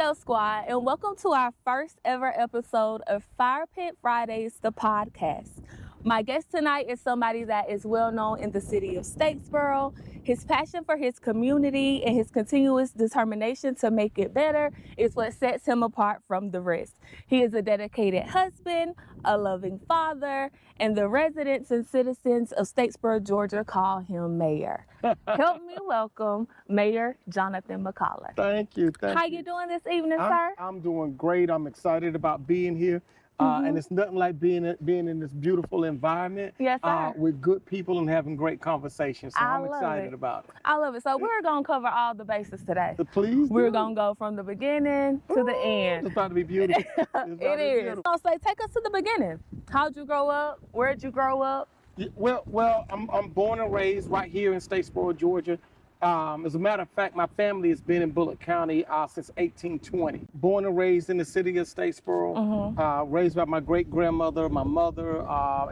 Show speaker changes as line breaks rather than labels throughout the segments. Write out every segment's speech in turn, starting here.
Yo Squad, and welcome to our first ever episode of Fire Pit Fridays, the podcast. My guest tonight is somebody that is well known in the city of Statesboro. His passion for his community and his continuous determination to make it better is what sets him apart from the rest. He is a dedicated husband, a loving father, and the residents and citizens of Statesboro, Georgia call him Mayor. Help me welcome Mayor Jonathan McCollar.
Thank you.
How you doing this evening, sir?
I'm doing great. I'm excited about being here. And it's nothing like being in this beautiful environment
Yes, sir.
with good people and having great conversations. So I'm
love
excited
it.
about it.
I love it. So we're going to cover all the bases today.
Please
We're
do.
going to go from the beginning to the end.
It's about to be beautiful.
It is. So say, take us to the beginning. How'd you grow up? Where'd you grow up?
Well, I'm born and raised right here in Statesboro, Georgia. As a matter of fact, my family has been in Bullock County since 1820. Born and raised in the city of Statesboro, raised by my great-grandmother, my mother,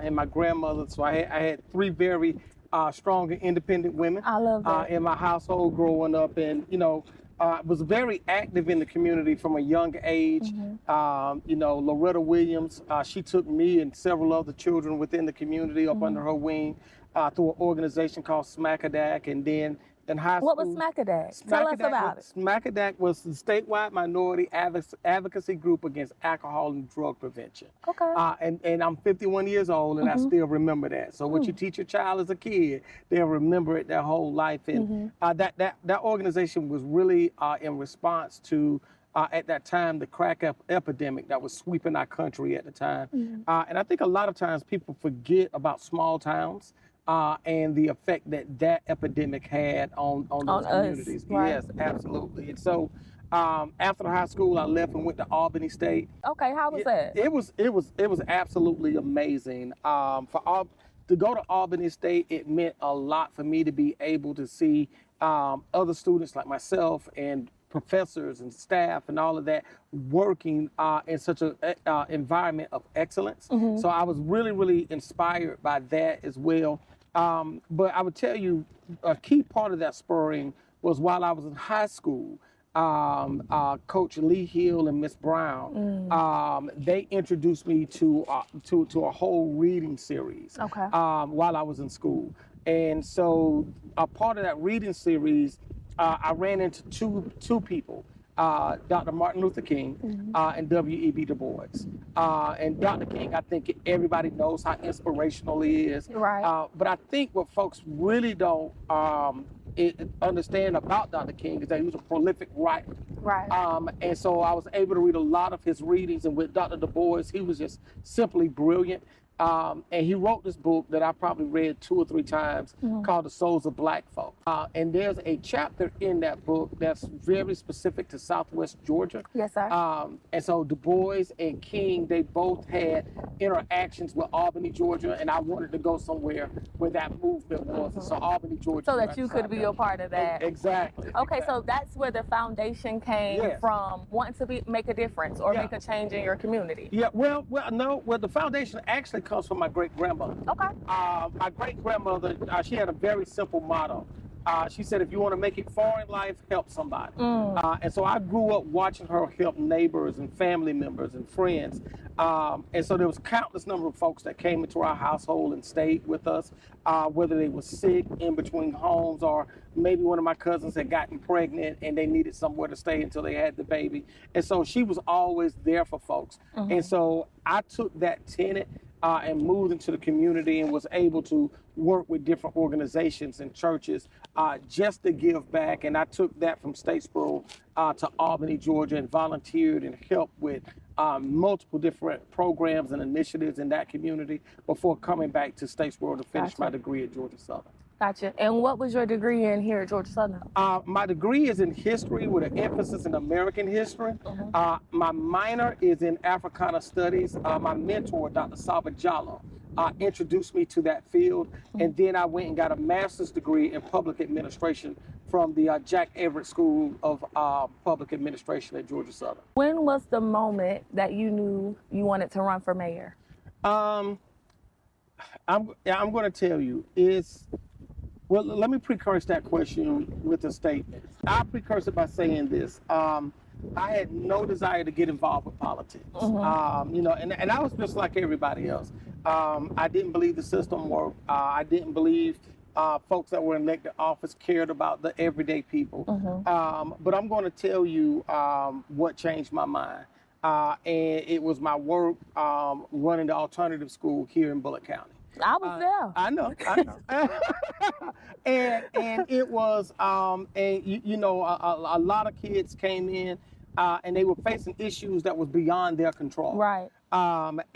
and my grandmother. So I had three very strong and independent women
I love that.
in my household growing up. And, was very active in the community from a young age. Loretta Williams, she took me and several other children within the community up under her wing through an organization called SMACADAC, and then in high school.
What was SMACADAC? Tell us about it.
SMACADAC was the statewide minority advocacy group against alcohol and drug prevention.
Okay.
And I'm 51 years old, and I still remember that. So what you teach your child as a kid, they'll remember it their whole life. And that organization was really in response to, at that time, the crack epidemic that was sweeping our country at the time. And I think a lot of times people forget about small towns. And the effect that epidemic had on those communities.
Right.
Yes, absolutely. And so after high school, I left and went to Albany State.
Okay, how was that?
It was absolutely amazing. To go to Albany State, it meant a lot for me to be able to see other students like myself and professors and staff and all of that working in such an environment of excellence. So I was really, really inspired by that as well. But I would tell you, a key part of that spurring was while I was in high school. Coach Lee Hill and Miss Brown, they introduced me to a whole reading series while I was in school. And so a part of that reading series, I ran into two people, Dr. Martin Luther King and W.E.B. Du Bois. And Dr. King, I think everybody knows how inspirational he is.
Right.
But I think what folks really don't understand about Dr. King is that he was a prolific writer.
Right.
And so I was able to read a lot of his readings. And with Dr. Du Bois, he was just simply brilliant. And he wrote this book that I probably read 2 or 3 times called The Souls of Black Folk. And there's a chapter in that book that's very specific to Southwest Georgia.
Yes, sir.
And so Du Bois and King, they both had interactions with Albany, Georgia, and I wanted to go somewhere where that movement was. And so Albany, Georgia.
So that you could be a part of that.
Exactly.
Okay, so that's where the foundation came from, wanting to make a difference or make a change in your community.
Yeah, well, the foundation actually comes from my great-grandmother.
Okay.
My great-grandmother, she had a very simple motto. She said, if you want to make it far in life, help somebody. And so I grew up watching her help neighbors and family members and friends. And so there was countless number of folks that came into our household and stayed with us, whether they were sick in between homes or maybe one of my cousins had gotten pregnant and they needed somewhere to stay until they had the baby. And so she was always there for folks. And so I took that tenet and moved into the community and was able to work with different organizations and churches just to give back. And I took that from Statesboro to Albany, Georgia, and volunteered and helped with multiple different programs and initiatives in that community before coming back to Statesboro to finish my degree at Georgia Southern.
Gotcha. And what was your degree in here at Georgia Southern?
My degree is in history with an emphasis in American history. My minor is in Africana Studies. My mentor, Dr. Saba Jallo, introduced me to that field. And then I went and got a master's degree in public administration from the Jack Everett School of Public Administration at Georgia Southern.
When was the moment that you knew you wanted to run for mayor?
I'm going to tell you, well, let me precurse that question with a statement. I'll precurse it by saying this. I had no desire to get involved with politics. You know, and I was just like everybody else. I didn't believe the system worked. I didn't believe folks that were in elected office cared about the everyday people. But I'm going to tell you what changed my mind. And it was my work running the alternative school here in Bullitt County.
I was there.
I know. and it was, and you know, a lot of kids came in and they were facing issues that was beyond their control.
Right.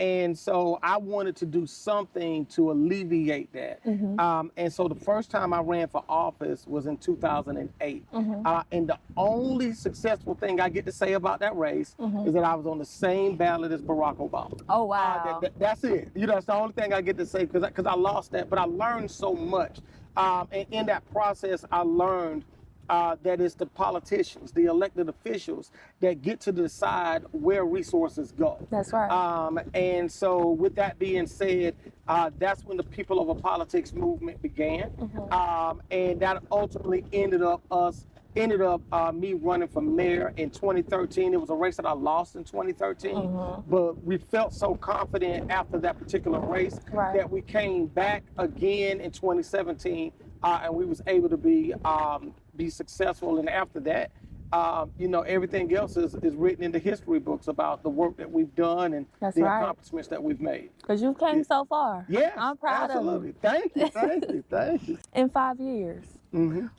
And so I wanted to do something to alleviate that. And so the first time I ran for office was in 2008. And the only successful thing I get to say about that race is that I was on the same ballot as Barack Obama.
Oh, wow.
That's it. You know, that's the only thing I get to say because I lost that, but I learned so much. And in that process, I learned that it's the politicians, the elected officials that get to decide where resources go.
That's right.
And so with that being said, that's when the People Over Politics movement began. And that ultimately ended up me running for mayor in 2013. It was a race that I lost in 2013, but we felt so confident after that particular race that we came back again in 2017, and we was able to be successful. And after that, you know, everything else is written in the history books about the work that we've done and accomplishments that we've made.
Because you came so far.
Yes,
I'm proud of you.
Thank you.
In 5 years,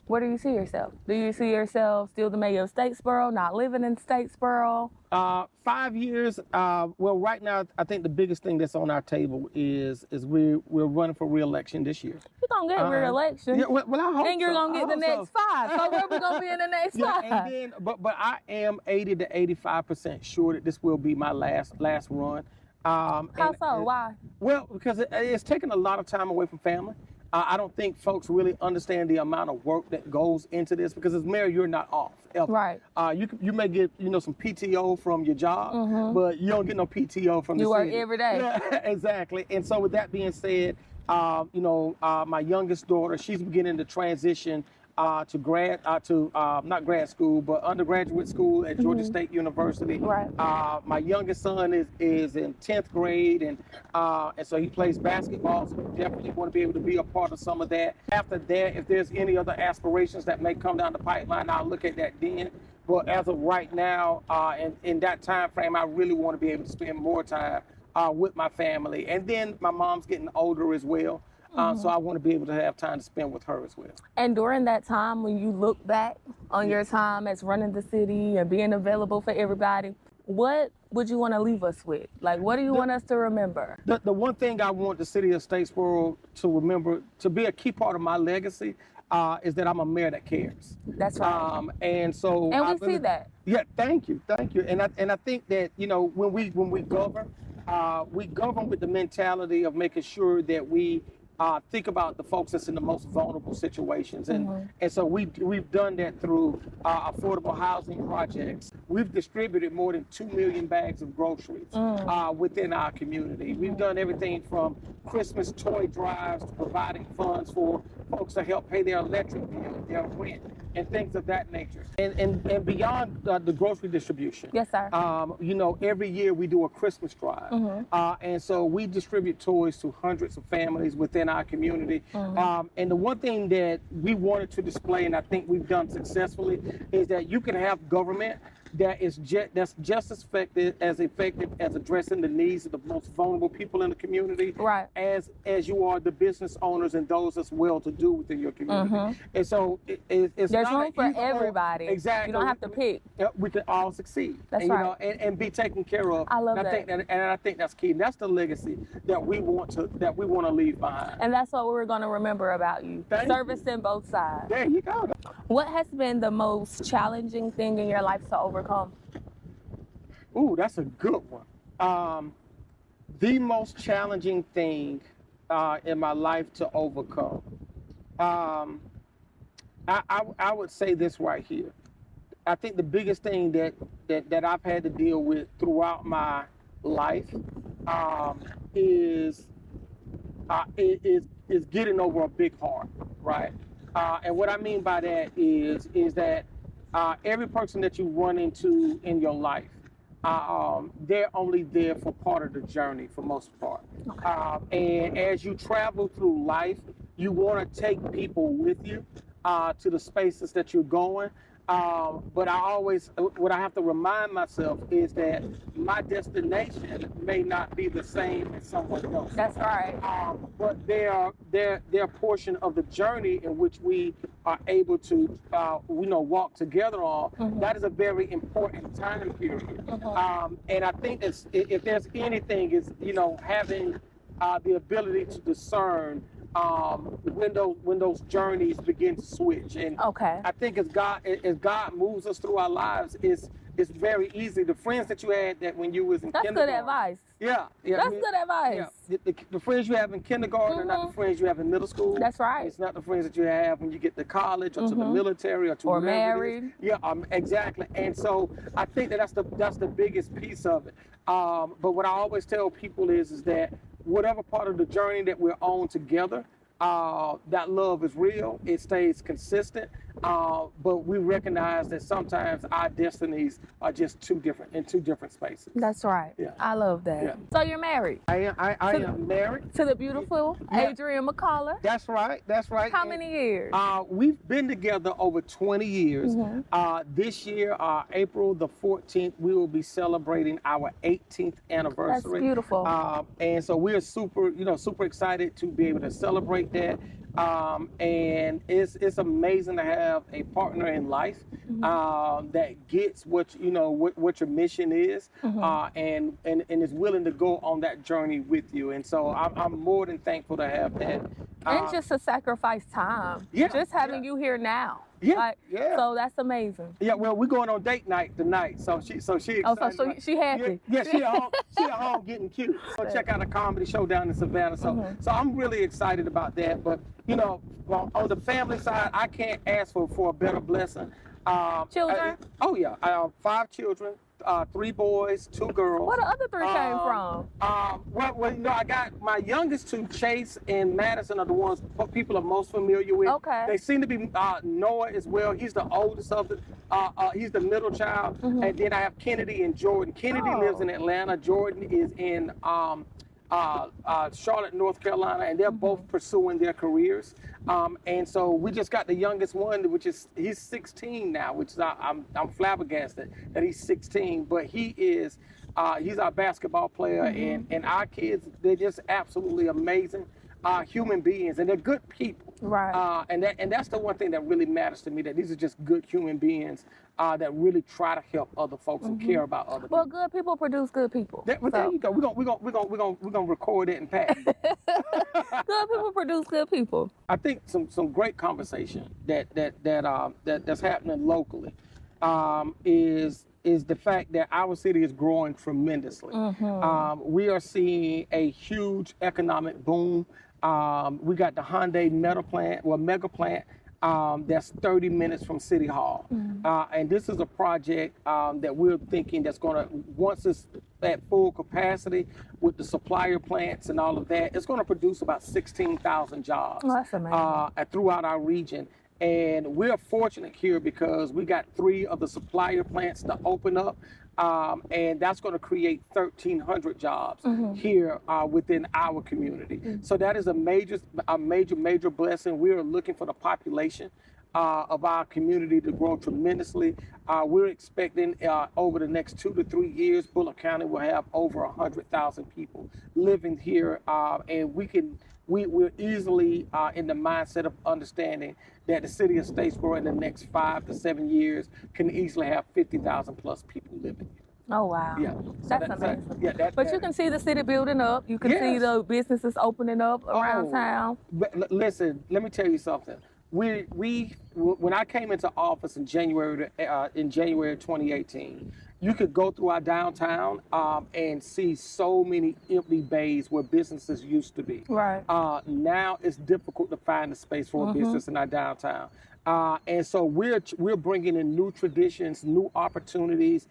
where do you see yourself? Do you see yourself still the mayor of Statesboro, not living in Statesboro?
5 years. Well, right now, I think the biggest thing that's on our table is we're running for re-election this year.
You're gonna get re-election.
Yeah, well, I hope
and you're gonna get the next 5. So where we gonna be in the next 5?
And then, but I am 80 to 85% sure that this will be my last run.
How so? Why?
Well, because it's taken a lot of time away from family. I don't think folks really understand the amount of work that goes into this because as mayor, you're not off. Ever.
Right.
You may get some PTO from your job, but you don't get no PTO from the city.
You work every day.
Yeah, exactly. And so with that being said, my youngest daughter, she's beginning to transition to not grad school, but undergraduate school at Georgia State University.
Right.
My youngest son is in 10th grade, and so he plays basketball, so we definitely want to be able to be a part of some of that. After that, if there's any other aspirations that may come down the pipeline, I'll look at that then. But as of right now, and in that time frame, I really want to be able to spend more time with my family. And then my mom's getting older as well. So I want to be able to have time to spend with her as well.
And during that time, when you look back on your time as running the city and being available for everybody, what would you want to leave us with? Like, what do you want us to remember?
The one thing I want the city of Statesboro to remember, to be a key part of my legacy, is that I'm a mayor that cares.
That's right.
And so.
And we see that.
Yeah, thank you. And I think that, when we govern with the mentality of making sure that we think about the folks that's in the most vulnerable situations. And so we've done that through affordable housing projects. We've distributed more than 2 million bags of groceries within our community. We've done everything from Christmas toy drives to providing funds for folks to help pay their electric bill, their rent, and things of that nature. And beyond the grocery distribution.
Yes, sir.
Every year we do a Christmas drive. And so we distribute toys to hundreds of families within our community. And the one thing that we wanted to display, and I think we've done successfully, is that you can have government that's just as effective as addressing the needs of the most vulnerable people in the community,
right?
As you are the business owners and those that's well-to-do within your community. And so it's
there's room for everybody.
Exactly.
You don't have to pick.
We can all succeed.
That's right.
And be taken care of.
I love that.
I think that's key. And that's the legacy that we want to leave behind.
And that's what we're going to remember about you. Servicing both sides.
There you go.
What has been the most challenging thing in your life to overcome?
Ooh, that's a good one. The most challenging thing in my life to overcome. I would say this right here. I think the biggest thing that I've had to deal with throughout my life is getting over a big heart, right? And what I mean by that is that every person that you run into in your life, they're only there for part of the journey for most part. And as you travel through life, you want to take people with you to the spaces that you're going. But what I have to remind myself is that my destination may not be the same as someone else.
That's right.
But they're a portion of the journey in which we are able to, walk together on. That is a very important time period. And I think if there's anything, is having the ability to discern when those journeys begin to switch. And I think as God moves us through our lives, it's very easy. The friends that you had that when you was in kindergarten.
That's good advice.
Yeah.
That's good advice.
Yeah. The friends you have in kindergarten are not the friends you have in middle school.
That's right.
It's not the friends that you have when you get to college or to the military or to
or
wherever it is.
married.
Yeah, exactly. And so I think that's the biggest piece of it. But what I always tell people is that whatever part of the journey that we're on together, that love is real. It stays consistent. But we recognize that sometimes our destinies are just in two different spaces.
That's right.
Yeah.
I love that.
Yeah.
So you're married
I am married
to the beautiful Adrian McCollar.
That's right.
How many years?
We've been together over 20 years. This year, April the 14th, we will be celebrating our 18th anniversary.
That's beautiful.
And so we're super excited to be able to celebrate that. And it's amazing to have a partner in life that gets what your mission is, and is willing to go on that journey with you. And so I'm more than thankful to have that.
And just to sacrifice time. Just having you here now. So that's amazing.
Yeah, well, we're going on date night tonight, so she excited.
Oh, so she happy.
Yeah, she at home getting cute. So check out a comedy show down in Savannah. So I'm really excited about that. But on the family side, I can't ask for a better blessing.
Children?
5 children. 3 boys, 2 girls.
Where the other 3 came from?
I got my youngest 2, Chase and Madison, are the ones people are most familiar with.
Okay.
They seem to be Noah as well. He's the oldest of the. He's the middle child, and then I have Kennedy and Jordan. Kennedy lives in Atlanta. Jordan is in Charlotte, North Carolina, and they're both pursuing their careers. And so we just got the youngest one, he's 16 now, which is I'm flabbergasted that he's 16, but he's our basketball player, and our kids, they're just absolutely amazing human beings, and they're good people.
Right.
And that's the one thing that really matters to me, that these are just good human beings that really try to help other folks and care about other people.
Well, good people produce good people.
There you go. We're gonna record it and patent it.
Good people produce good people.
I think some great conversation that's happening locally is the fact that our city is growing tremendously. We are seeing a huge economic boom. We got the Hyundai mega plant that's 30 minutes from City Hall. And this is a project that we're thinking that's going to, once it's at full capacity with the supplier plants and all of that, it's going to produce about 16,000 jobs
That's amazing.
throughout our region. And we're fortunate here because we got 3 of the supplier plants to open up. And that's going to create 1,300 jobs here within our community. So that is a major blessing. We are looking for the population of our community to grow tremendously. We're expecting over the next 2 to 3 years, Bullock County will have over 100,000 people living here, and we're easily in the mindset of understanding that the city of Statesboro in the next 5 to 7 years can easily have 50,000 plus people living here.
Oh, wow.
Yeah.
That's amazing. But you can see the city building up. You can see the businesses opening up around town.
But listen, let me tell you something. When I came into office in January 2018, you could go through our downtown and see so many empty bays where businesses used to be.
Right.
Now it's difficult to find a space for a business in our downtown. And so we're bringing in new traditions, new opportunities.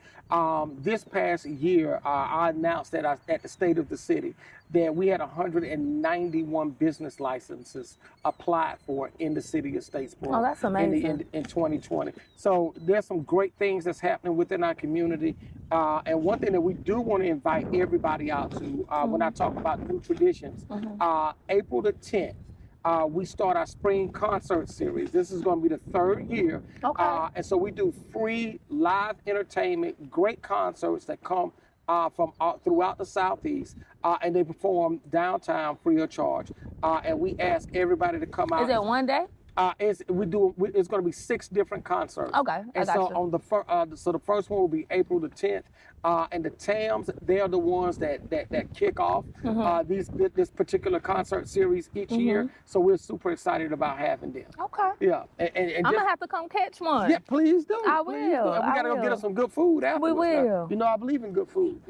This past year, I announced that at the State of the City that we had 191 business licenses applied for in the city of Statesboro.
Oh, that's amazing.
In 2020. So there's some great things that's happening within our community. And one thing that we do want to invite everybody out to when I talk about new traditions, April the 10th, we start our spring concert series. This is going to be the third year.
Okay.
And so we do free live entertainment, great concerts that come from throughout the Southeast, and they perform downtown free of charge. And we ask everybody to come out.
Is it one day?
It's going to be 6 different concerts.
Okay, I
and
got
so
you.
on the first one will be April the 10th, and the TAMs, they are the ones that kick off this particular concert series each year. So we're super excited about having them.
Okay.
Yeah, and
I'm gonna have to come catch one.
yeah, please do.
I
Please do.
will,
And we
I
gotta go get
will.
us some good food afterwards.
We will.
You know, I believe in good food.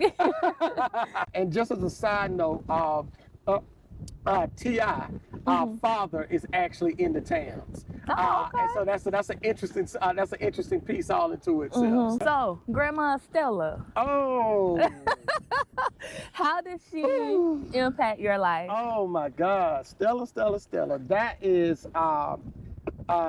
And just as a side note, T.I., our father, is actually in the TAMs.
Oh, okay.
And so that's an interesting piece all into itself.
So, Grandma Stella,
Oh,
how did she impact your life?
oh my God, Stella. That is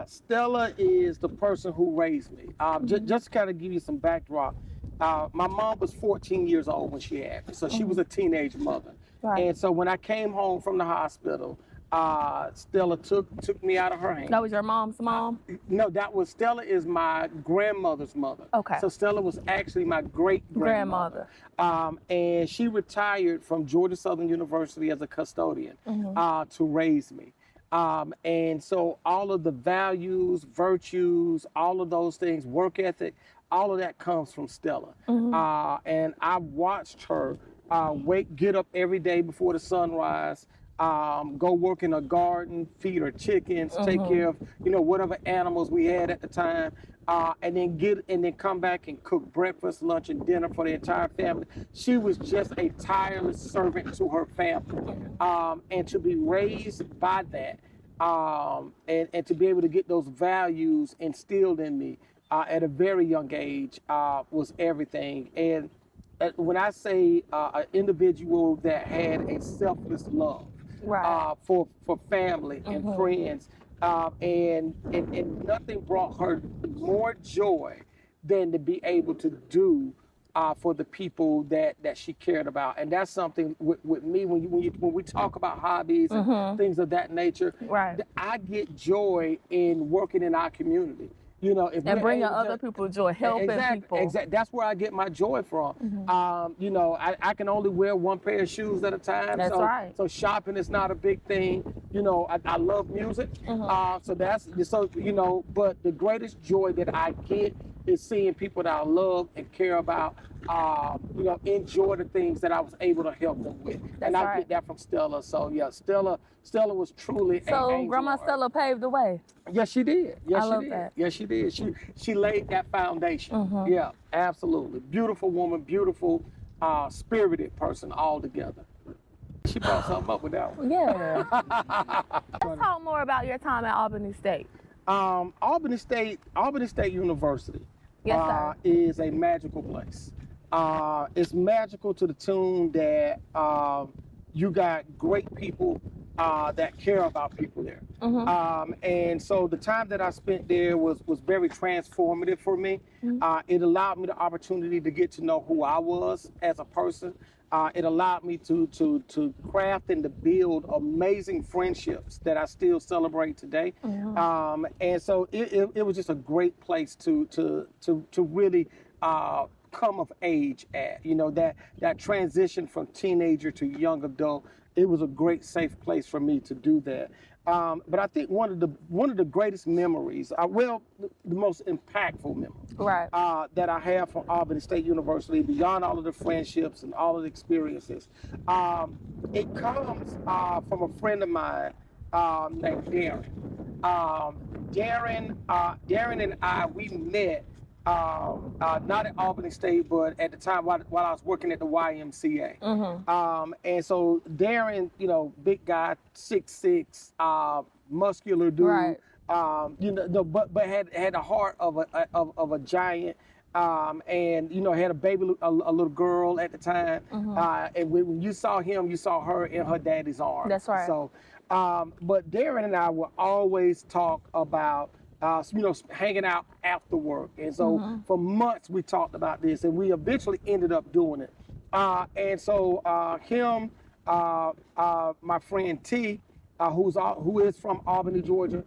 Stella is the person who raised me. Just to kind of give you some backdrop, my mom was 14 years old when she had me, so she was a teenage mother.
Right.
And so when I came home from the hospital, Stella took me out of her hand.
That was your mom's mom?
No, Stella is my grandmother's mother.
Okay.
So Stella was actually my great-grandmother. And she retired from Georgia Southern University as a custodian to raise me. And so all of the values, virtues, all of those things, work ethic, all of that comes from Stella. And I watched her get up every day before the sunrise, go work in a garden, feed her chickens, take care of whatever animals we had at the time, and then come back and cook breakfast, lunch, and dinner for the entire family. She was just a tireless servant to her family, and to be raised by that, and to be able to get those values instilled in me at a very young age was everything. And when I say an individual that had a selfless love for family and friends, and nothing brought her more joy than to be able to do for the people that she cared about. And that's something with me, when we talk about hobbies and things of that nature, I get joy in working in our community.
And bringing other people joy, helping people.
Exactly. That's where I get my joy from. I can only wear one pair of shoes at a time.
That's right.
So shopping is not a big thing. I love music. But the greatest joy that I get is seeing people that I love and care about, enjoy the things that I was able to help them with. And I get that from Stella. So yeah, Stella was truly an angel.
Grandma Stella paved the way.
Yes, she did. Yes,
I
she
love
did.
that.
Yes, she did. She laid that foundation. Yeah, absolutely. Beautiful woman, beautiful, spirited person altogether. She brought something up with that one.
Yeah. Let's talk more about your time at Albany State.
Albany State University
Yes,
is a magical place. It's magical to the tune that you got great people that care about people there. And so the time that I spent there was very transformative for me. It allowed me the opportunity to get to know who I was as a person. It allowed me to craft and to build amazing friendships that I still celebrate today. And so it was just a great place to really come of age at. That transition from teenager to young adult. It was a great safe place for me to do that. But I think one of the greatest memories, the most impactful memory that I have from Albany State University, beyond all of the friendships and all of the experiences, it comes from a friend of mine named Darren. Darren and I, we met not at Albany State, but at the time while I was working at the YMCA. And so Darren, big guy, 6'6", muscular dude, you know, no, but had the heart of a giant. And you know, had a baby, a little girl at the time. And when you saw him, you saw her in her daddy's arms.
That's right.
So, but Darren and I would always talk about, you know, hanging out after work. And so for months we talked about this, and we eventually ended up doing it. And so him, my friend T, who is from Albany, Georgia,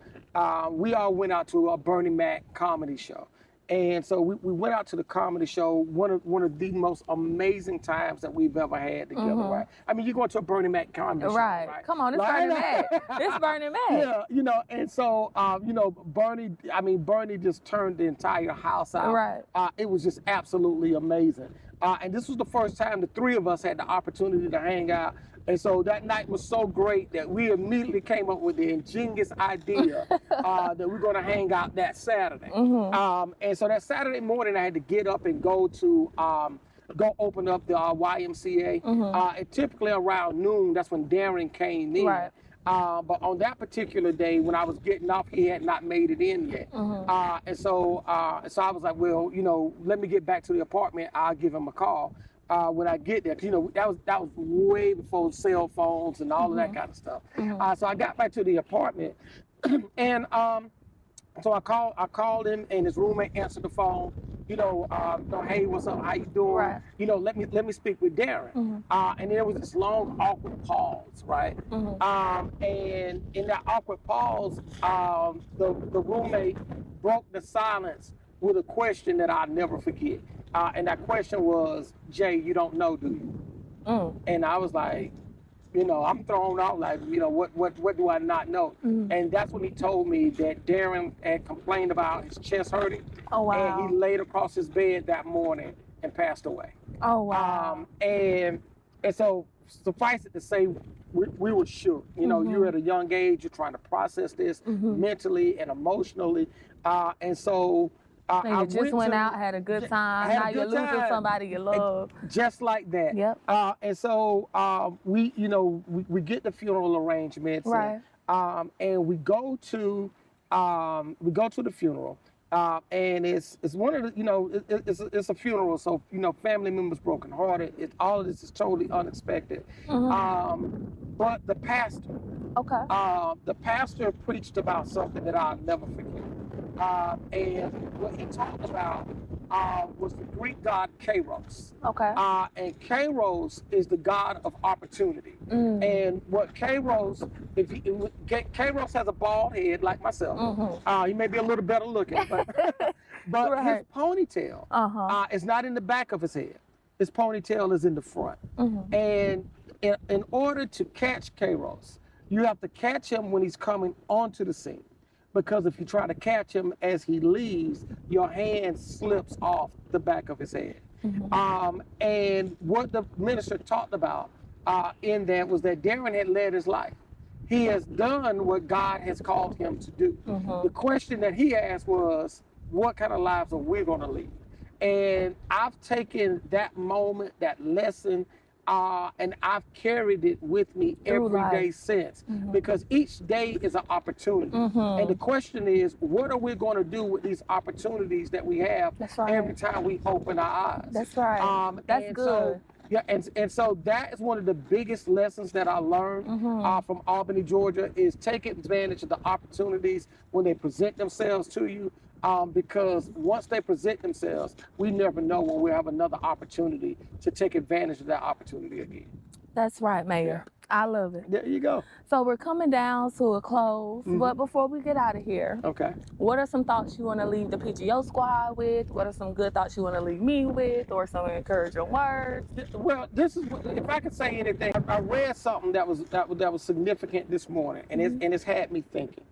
we all went out to a Bernie Mac comedy show. And so we went out to the comedy show, one of the most amazing times that we've ever had together, right? I mean, you're going to a Bernie Mac comedy show, right?
Come on, it's
like,
Bernie Mac. It's Bernie Mac.
Yeah, you know, and so, you know, Bernie just turned the entire house out.
Right.
It was just absolutely amazing. And this was the first time the three of us had the opportunity to hang out. And so that night was so great that we immediately came up with the ingenious idea that we're going to hang out that Saturday. And so that Saturday morning, I had to get up and go open up the YMCA. And typically around noon, that's when Darren came in.
Right.
But on that particular day, when I was getting off, he had not made it in yet. And so I was like, well, you know, let me get back to the apartment. I'll give him a call. When I get there, 'cause, you know, that was way before cell phones and all of that kind of stuff. So I got back to the apartment, and so I called him, and his roommate answered the phone. You know, hey, what's up? How you doing?
Right.
You know, let me speak with Darren. And there was this long awkward pause, right? And in that awkward pause, the roommate broke the silence with a question that I'll never forget. And that question was, Jay, you don't know, do you? And I was like, you know, I'm thrown off, like, you know, what do I not know? And that's when he told me that Darren had complained about his chest hurting.
Oh, wow.
And he laid across his bed that morning and passed away.
Oh, wow.
And so suffice it to say, we were shook. You know, you're at a young age, you're trying to process this mentally and emotionally. And so
And you just went out, had a good time. Now you're losing somebody you love.
Just like that.
Yep.
And so we get the funeral arrangements.
Right.
And we go to the funeral. And it's one of the, you know, it's a funeral, so, you know, family members brokenhearted. All of this is totally unexpected. But the pastor, the pastor preached about something that I'll never forget. And what he talked about was the Greek god Kairos. And Kairos is the god of opportunity. And what Kairos, Kairos has a bald head like myself. He may be a little better looking, but his ponytail is not in the back of his head. His ponytail is in the front. And in order to catch Kairos, you have to catch him when he's coming onto the scene. Because if you try to catch him as he leaves, your hand slips off the back of his head. And what the minister talked about in that was that Darren had led his life. He has done what God has called him to do. The question that he asked was, what kind of lives are we going to lead? And I've taken that moment, that lesson, and I've carried it with me every day since, because each day is an opportunity. And the question is, what are we going to do with these opportunities that we have every time we open our eyes?
That's right. That's good.
And so that is one of the biggest lessons that I learned from Albany, Georgia, is take advantage of the opportunities when they present themselves to you. Because once they present themselves, we never know when we'll have another opportunity to take advantage of that opportunity again.
That's right, Mayor. I love it.
There you go.
So we're coming down to a close, but before we get out of here, what are some thoughts you want to leave the PGO squad with? What are some good thoughts you want to leave me with, or some encouraging words?
Well, this is, if I could say anything, I read something that was significant this morning, and it's had me thinking.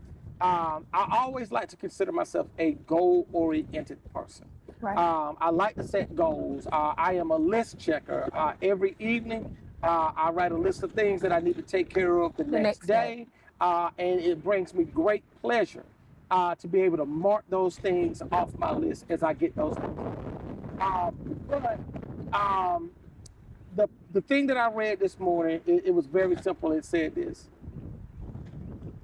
I always like to consider myself a goal-oriented person. I like to set goals. I am a list checker. Every evening, I write a list of things that I need to take care of the next day. And it brings me great pleasure to be able to mark those things off my list as I get those things. The thing that I read this morning, it was very simple. It said this: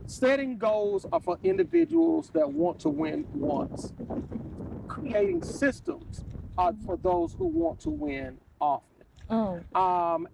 Setting goals are for individuals that want to win once. Creating systems are for those who want to win often.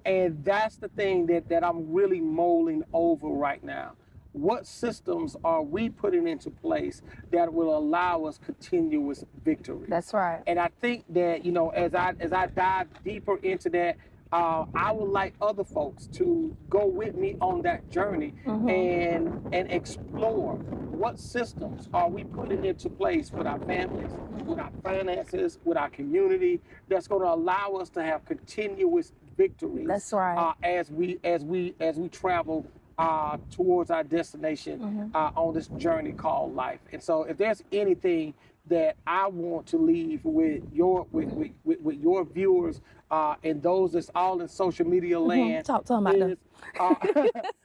And that's the thing that I'm really mulling over right now. What systems are we putting into place that will allow us continuous victory?
That's right.
And I think that, you know, as I dive deeper into that, I would like other folks to go with me on that journey and explore what systems are we putting into place with our families, with our finances, with our community, that's going to allow us to have continuous victories.
That's right.
As we travel towards our destination on this journey called life. And so, if there's anything that I want to leave with your viewers and those that's all in social media land,
Talk to them about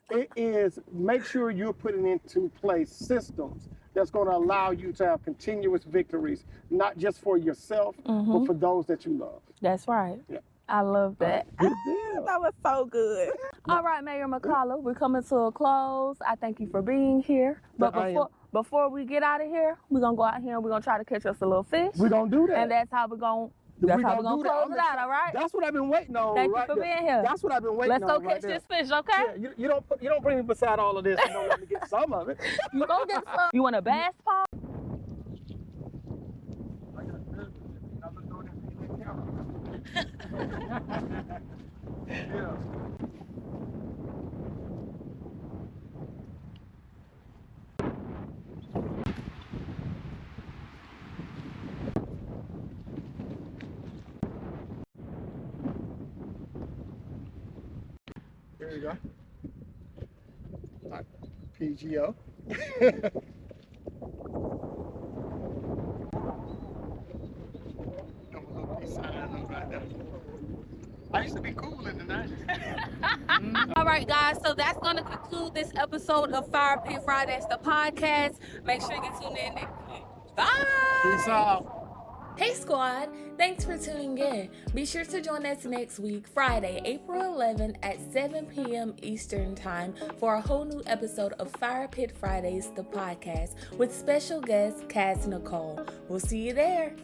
it is make sure you're putting into place systems that's going to allow you to have continuous victories, not just for yourself, but for those that you love.
That's right.
Yeah.
I love that.
Good deal.
That was so good. All right, Mayor McCollar, we're coming to a close. I thank you for being here. But before we get out of here, we're going to go out here and we're going to try to catch us a little fish.
We're going to do that.
And that's how we're going to close it out, all right?
That's what I've been waiting on.
Thank you for being here.
That's what I've been waiting on.
Let's go catch this fish, okay?
Yeah, you don't bring me beside all of this and don't let me get some of it.
You go get some. You want a bass paw?
Yeah. There you go. PGO. I used to be cool in the 90s.
All right, guys. So that's going to conclude this episode of Fire Pit Fridays, the podcast. Make sure you tune in next week. Bye.
Peace out.
Hey, squad. Thanks for tuning in. Be sure to join us next week, Friday, April 11th at 7 p.m. Eastern Time for a whole new episode of Fire Pit Fridays, the podcast, with special guest Cass Nicole. We'll see you there.